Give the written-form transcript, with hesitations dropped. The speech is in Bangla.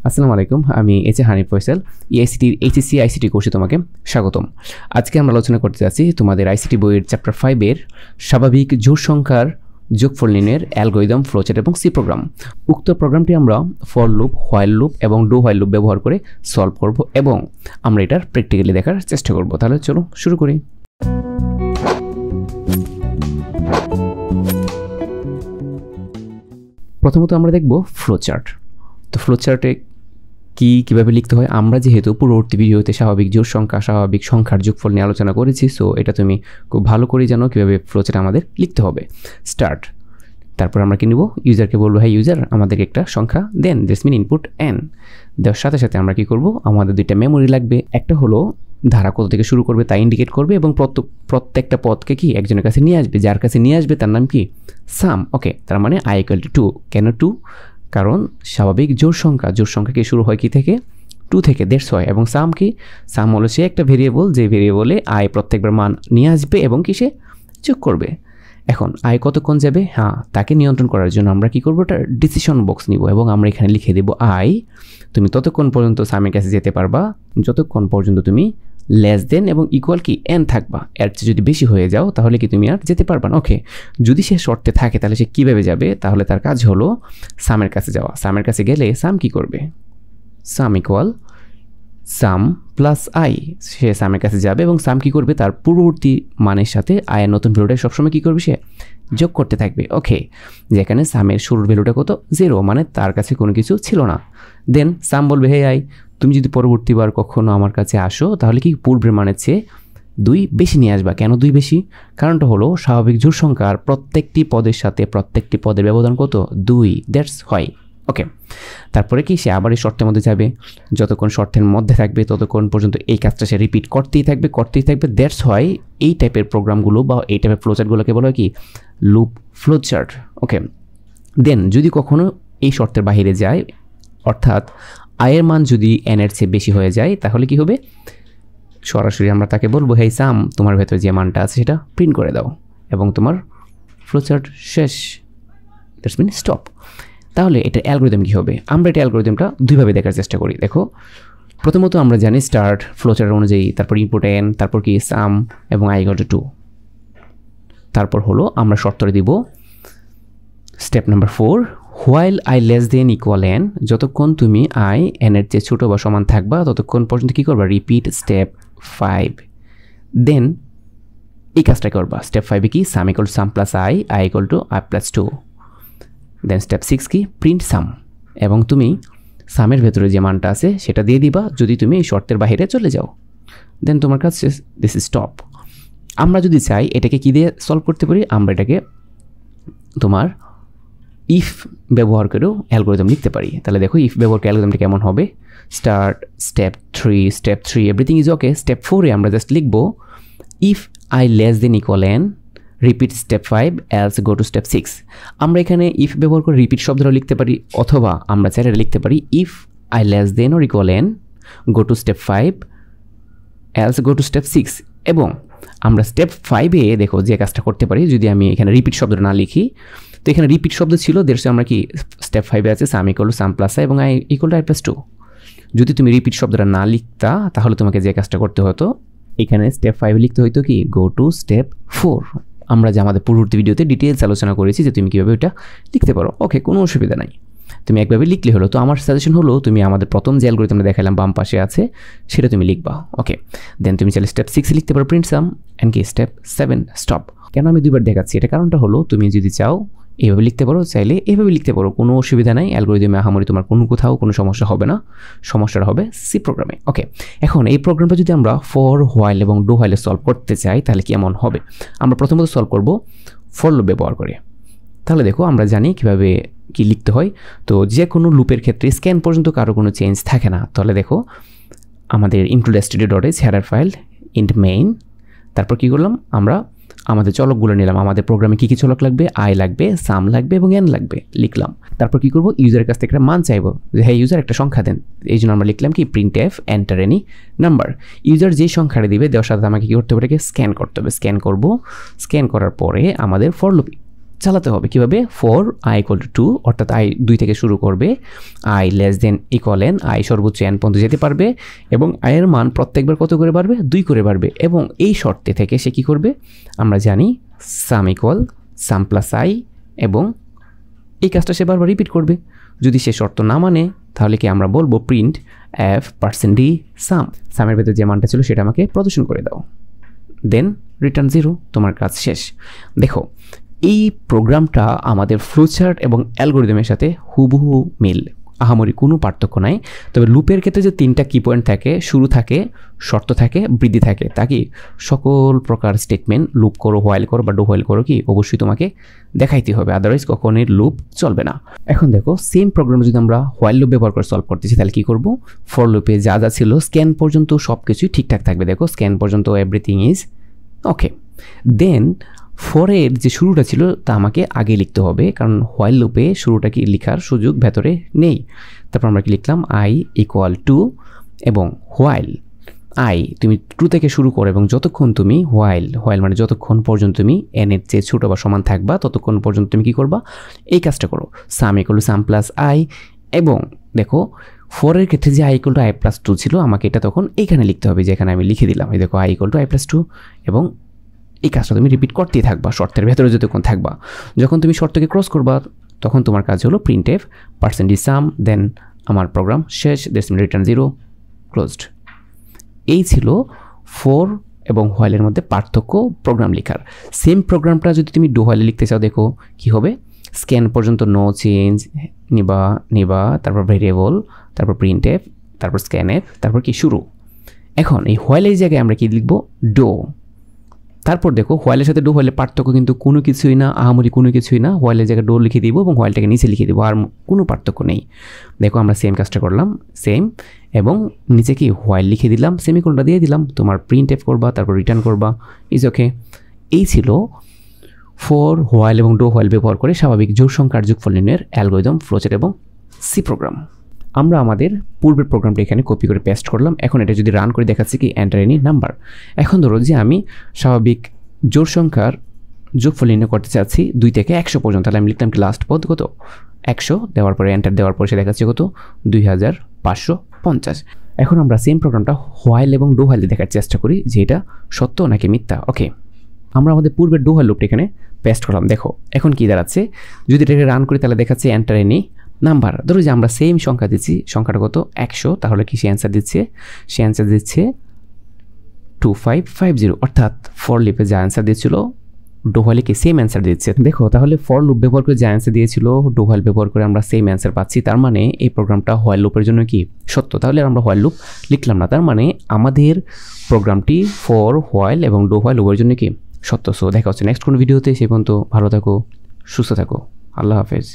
আসসালামু আলাইকুম, আমি হানিফ ফয়সাল। এইচএসসি আইসিটি কোর্সে তোমাকে স্বাগতম। আজকে আমরা আলোচনা করতে যাচ্ছি তোমাদের আইসিটি বইয়ের চ্যাপ্টার 5 এর স্বাভাবিক জোড় সংখ্যার যোগফল নির্ণয়ের অ্যালগরিদম, ফ্লোচার্ট এবং সি প্রোগ্রাম। উক্ত প্রোগ্রামটি আমরা ফর লুপ, হোয়াইল লুপ এবং ডু হোয়াইল লুপ ব্যবহার করে সলভ করব এবং আমরা এটার প্র্যাকটিক্যালি দেখার চেষ্টা করব। তাহলে চলো শুরু করি। প্রথমত আমরা দেখব ফ্লোচার্ট। তো ফ্লোচার্টে কীভাবে লিখতে হয়, আমরা যেহেতু পূর্ববর্তী ভিডিওতে স্বাভাবিক জোড় সংখ্যা, স্বাভাবিক সংখ্যার যোগফল নিয়ে আলোচনা করেছি, সো এটা তুমি খুব ভালো করে জানো কীভাবে ফ্লোচার্ট আমাদের লিখতে হবে। স্টার্ট, তারপর আমরা কি নেব, ইউজারকে বলবো হ্যাঁ ইউজার আমাদেরকে একটা সংখ্যা দেন, দ্যাটস মিন ইনপুট n। দেওয়ার সাথে সাথে আমরা কি করব, আমাদের দুইটা মেমোরি লাগবে। একটা হলো ধারা কত থেকে শুরু করবে তা ইন্ডিকেট করবে এবং প্রত্যেকটা পদকে কি একজনের কাছে নিয়ে আসবে, যার কাছে নিয়ে আসবে তার নাম কি সাম। ওকে, তার মানে i = 2। কেন 2? কারণ স্বাভাবিক জোড় সংখ্যা কি শুরু হয় কি থেকে, 2 থেকে, দ্যাটস হয়। এবং সাম কি, সাম হলো সে একটা ভেরিয়েবল, যে ভেরিয়েবলে i প্রত্যেকবার মান নিয়ে আসবে এবং কি সে যোগ করবে। এখন i কতক্ষণ যাবে, হ্যাঁ তাকে নিয়ন্ত্রণ করার জন্য আমরা কি করব, একটা ডিসিশন বক্স নিব এবং আমরা এখানে লিখে দেব i। তুমি ততক্ষণ পর্যন্ত সামের কাছে যেতে পারবা যতক্ষণ পর্যন্ত তুমি লেস দেন এবং ইকুয়াল কি n থাকবা। এর চেয়ে যদি বেশি হয়ে যাও তাহলে কি তুমি আর যেতে পারবা না। ওকে, যদি সে শর্তে থাকে তাহলে সে কীভাবে যাবে, তাহলে তার কাজ হলো সামের কাছে যাওয়া। সামের কাছে গেলে সাম কি করবে, সাম ইকুয়াল সাম প্লাস i। সে সামের কাছে যাবে এবং সাম কি করবে, তার পূর্ববর্তী মানের সাথে i এর নতুন ভ্যালুটা সবসময় কি করবে, সে যোগ করতে থাকবে। ওকে, যেখানে সামের শুরুর ভ্যালুটা কত, 0, মানে তার কাছে কোনো কিছু ছিল না। দেন সাম বলবে হে i, তুমি যদি পরবর্তীবার কখনো আমার কাছে আসো তাহলে কি পূর্বের মানের চেয়ে 2 বেশি নিয়ে আসবা। কেন 2 বেশি? কারণটা হলো স্বাভাবিক জোড় সংখ্যার প্রত্যেকটি পদের সাথে প্রত্যেকটি পদের ব্যবধান কত, 2, দ্যাটস হয়। ওকে, তারপরে কি সে আবার এই শর্তের মধ্যে যাবে, যতক্ষণ শর্তের মধ্যে থাকবে ততক্ষণ পর্যন্ত এই কাজটা সে রিপিট করতেই থাকবে। দ্যাটস হয় এই টাইপের প্রোগ্রামগুলো বা এই টাইপের ফ্লোচার্টগুলোকে বলা হয় কি লুপ ফ্লোচার্ট। ওকে, দেন যদি কখনো এই শর্তের বাইরে যায়, অর্থাৎ i এর মান যদি n এর চেয়ে বেশি হয়ে যায়, তাহলে কি হবে, সরাসরি আমরা তাকে বলবো হেই সাম তোমার ভেতরে যে মানটা আছে সেটা প্রিন্ট করে দাও এবং তোমার ফ্লোচার্ট শেষ, দ্যাটস মিন স্টপ। তাহলে এটা অ্যালগরিদম কী হবে, আমরা এটা অ্যালগরিদমটা দুইভাবে দেখার চেষ্টা করি। দেখো, প্রথমত আমরা জানি স্টার্ট ফ্লোচার্ট অনুযায়ী, তারপর ইনপুট n, তারপর কি সাম এবং i = 2। তারপর হলো আমরা শর্তরে দিব step number 4, while i <= n। যতক্ষণ তুমি i n এর চেয়ে ছোটো বা সমান থাকবা ততক্ষণ পর্যন্ত কী করবা, রিপিট স্টেপ 5। দেন এই কাজটা করবা, স্টেপ 5 কি sum = sum plus i, i = i + 2। Then step 6 কি প্রিন্ট সাম, এবং তুমি সামের ভেতরে যে মানটা আছে সেটা দিয়ে দিবা যদি তুমি এই শর্তের বাইরে চলে যাও। দেন তোমার কাছে দিস ইজ স্টপ। আমরা যদি চাই এটাকে কি দিয়ে সলভ করতে পারি, আমরা এটাকে তোমার ইফ ব্যবহার করেও অ্যালগরিদম লিখতে পারি। তাহলে দেখো ইফ ব্যবহার করে অ্যালগরিদমটা কেমন হবে, start step 3 everything is okay. Step 4 এ আমরা জাস্ট লিখব if i <= n, repeat step 5 else go to step 6। আমরা এখানে ইফ ব্যবহার করে রিপিট শব্দটা লিখতে পারি, অথবা আমরা চাইলে লিখতে পারি if i <= n, go to step 5 else go to step 6। এবং আমরা স্টেপ 5 এ দেখো যে কাজটা করতে পারি, যদি আমি এখানে রিপিট শব্দটা না লিখি, তো এখানে রিপিট শব্দ ছিল, দেড়শো আমরা কি স্টেপ 5 এ আছে সাম = সাম প্লাস i এবং i = i + 2। যদি তুমি রিপিট শব্দটা না লিখতা তাহলে তোমাকে যে কাজটা করতে হতো, এখানে স্টেপ 5 লিখতে হইতো কি গো টু স্টেপ 4। আমরা যে আমাদের পূর্ববর্তী ভিডিওতে ডিটেলস আলোচনা করেছি যে তুমি কীভাবে ওইটা লিখতে পারো। ওকে, কোনো অসুবিধা নাই, তুমি একভাবে লিখলে হলো। তো আমার সাজেশন হলো তুমি আমাদের প্রথম যে অ্যালগরিদমটা দেখালাম বাম পাশে আছে সেটা তুমি লিখবা। ওকে, দেন তুমি চাইলে স্টেপ 6 লিখতে পারো প্রিন্ট সাম, এন্ড কি স্টেপ 7 স্টপ। কেন আমি দুইবার দেখাচ্ছি, এটা কারণটা হলো তুমি যদি চাও এইভাবে লিখতে পারো, চাইলে এইভাবে লিখতে পারো, কোনো অসুবিধা নাই। অ্যালগরিদমে আহামরি তোমার কোথাও কোনো সমস্যা হবে না, সমস্যাটা হবে সি প্রোগ্রামে। ওকে, এখন এই প্রোগ্রামটা যদি আমরা ফর, হোয়াইল এবং ডু হোয়াইলে সলভ করতে চাই তাহলে কেমন হবে, আমরা প্রথমত সলভ করব ফর লুপ ব্যবহার করে। তাহলে দেখো আমরা জানি কীভাবে কি লিখতে হয়। তো যে কোনো লুপের ক্ষেত্রে স্ক্যান পর্যন্ত কারো কোনো চেঞ্জ থাকে না। তাহলে দেখো আমাদের include.std.h header file int main, তারপর কি করলাম, আমরা আমাদের চলকগুলো নিলাম, আমাদের প্রোগ্রামে কী কী চলক লাগবে, i লাগবে, সাম লাগবে এবং n লাগবে লিখলাম। তারপর কি করব, ইউজারের কাছ থেকে একটা মান চাইবো যে হ্যাঁ ইউজার একটা সংখ্যা দেন। এই জন্য আমরা লিখলাম কি printf enter any number। User যেই সংখ্যাটা দিবে দেওয়ার সাথে আমাকে কী করতে হবে, এটাকে স্ক্যান করতে হবে। স্ক্যান করব, স্ক্যান করার পরে আমাদের ফর লুপ চালাতে হবে কীভাবে, ফর i = 2 অর্থাৎ i 2 থেকে শুরু করবে, i <= n, i সর্বোচ্চ n পর্যন্ত যেতে পারবে এবং i এর মান প্রত্যেকবার কত করে বাড়বে, 2 করে বাড়বে। এবং এই শর্তে থেকে সে কী করবে, আমরা জানি sum প্লাস i, এবং এই কাজটা সে বারবার রিপিট করবে। যদি সে শর্ত না মানে তাহলে কি আমরা বলবো প্রিন্ট f%d sum, সামের ভেতরে যে মানটা ছিল সেটা আমাকে প্রদর্শন করে দাও, দেন রিটার্ন 0, তোমার কাজ শেষ। দেখো এই প্রোগ্রামটা আমাদের ফ্লোচার্ট এবং অ্যালগরিদমের সাথে হুবহু মিল, আহামরি কোনো পার্থক্য নাই। তবে লুপের ক্ষেত্রে যে 3টা কি পয়েন্ট থাকে, শুরু থাকে, শর্ত থাকে, বৃদ্ধি থাকে, তা কি সকল প্রকার স্টেটমেন্ট লুপ করো, হোয়াইল করো বা ডু হোয়াইল করো কি অবশ্যই তোমাকে দেখাইতে হবে, আদারওয়াইজ কখনোই লুপ চলবে না। এখন দেখো সেম প্রোগ্রাম যদি আমরা হোয়াইল লুপ ব্যবহার করে সলভ করতেছি তাহলে কি করব, ফর লুপে যা যা ছিল স্ক্যান পর্যন্ত সব কিছুই ঠিকঠাক থাকবে। দেখো স্ক্যান পর্যন্ত এভরিথিং ইজ ওকে। দেন ফরের যে শুরুটা ছিল তা আমাকে আগে লিখতে হবে, কারণ হোয়াইল লুপে শুরুটা কি লেখার সুযোগ ভেতরে নেই। তারপর আমরা কি লিখলাম, i = 2 এবং হোয়াইল i তুমি 2 থেকে শুরু করো এবং যতক্ষণ তুমি হোয়াইল মানে যতক্ষণ পর্যন্ত তুমি n এর চেয়ে ছোটো বা সমান থাকবা ততক্ষণ পর্যন্ত তুমি কি করবা, এই কাজটা করো, sum প্লাস i। এবং দেখো ফরের ক্ষেত্রে যে i = i+2 ছিল, আমাকে এটা তখন এইখানে লিখতে হবে, যেখানে আমি লিখে দিলাম, এই দেখো i = i+2, এবং এই কাজটা তুমি রিপিট করতেই থাকবা শর্তের ভেতরে যতক্ষণ থাকবা। যখন তুমি শর্তকে ক্রস করবা তখন তোমার কাজ হলো printf %d sum, দেন আমার প্রোগ্রাম শেষ, রিটার্ন 0, ক্লোজড। এই ছিল ফর এবং হোয়াইলের মধ্যে পার্থক্য প্রোগ্রাম লেখার। সেম প্রোগ্রামটা যদি তুমি ডু হোয়াইলে লিখতে চাও, দেখো কি হবে, স্ক্যান পর্যন্ত নো চেঞ্জ নিবা, তারপর ভেরিয়েবল, তারপর printf, তারপর scanf, তারপর কি শুরু। এখন এই হোয়াইলের জায়গায় আমরা কি লিখবো, ডো। তারপর দেখো হোয়াইলের সাথে ডো হোয়াইলের পার্থক্য কিন্তু কোনো কিছুই না, আহামরি কোনো কিছুই না। হোয়াইলের জায়গায় ডো লিখে দিব এবং হোয়াইলটাকে নিচে লিখে দিব, আর কোনো পার্থক্য নেই। দেখো আমরা সেম কাজটা করলাম, সেম, এবং নিচে কি হোয়াইল লিখে দিলাম, সেমিকোলনটা দিয়ে দিলাম, তোমার printf করবা, তারপর রিটার্ন করবা, ইজ ওকে। এই ছিল ফর, হোয়াইল এবং ডো হোয়াইল ব্যবহার করে স্বাভাবিক জোড় সংখ্যার যোগফল নির্ণয়ের অ্যালগরিদম, ফ্লোচার্ট এবং সি প্রোগ্রাম। আমরা আমাদের পূর্বের প্রোগ্রামটা এখানে কপি করে পেস্ট করলাম। এখন এটা যদি রান করে দেখাচ্ছি কি এন্টার এনি নাম্বার। এখন ধরো যে আমি স্বাভাবিক জোড় সংখ্যার যোগফল নির্ণয় করতে চাচ্ছি 2 থেকে 100 পর্যন্ত, তাহলে আমি লিখলাম কি লাস্ট পদ কত 100, দেওয়ার পরে এন্টার দেওয়ার পরে সে দেখাচ্ছে কত 2550। এখন আমরা সেম প্রোগ্রামটা হোয়াইল এবং ডো হোয়াইল দেখার চেষ্টা করি যে এটা সত্য নাকি মিথ্যা। ওকে, আমরা আমাদের পূর্বের ডো হোয়াইল লুপটা এখানে পেস্ট করলাম। দেখো এখন কি দাঁড়াচ্ছে, যদি এটাকে রান করি তাহলে দেখাচ্ছে এন্টার এনি নাম্বার। ধরো যে আমরা সেম সংখ্যা দিচ্ছি, সংখ্যাটা কত 100, তাহলে কি সে অ্যান্সার দিচ্ছে, 2550, অর্থাৎ ফর লুপে যা অ্যান্সার দিয়েছিল ডো হোয়াইলে কি সেম অ্যান্সার দিচ্ছে। দেখো তাহলে ফর লুপ ব্যবহার করে যা অ্যান্সার দিয়েছিল ডো হোয়াইল ব্যবহার করে আমরা সেম অ্যান্সার পাচ্ছি, তার মানে এই প্রোগ্রামটা হোয়াইল লুপের জন্য কি সত্য। তাহলে আমরা হোয়াইল লুপ লিখলাম না, তার মানে আমাদের প্রোগ্রামটি ফর, হোয়াইল এবং ডো হোয়াইল লুপের জন্য কি সত্য। সো দেখা হচ্ছে নেক্সট কোন ভিডিওতে, সেই পর্যন্ত ভালো থাকো, সুস্থ থাকো, আল্লাহ হাফেজ।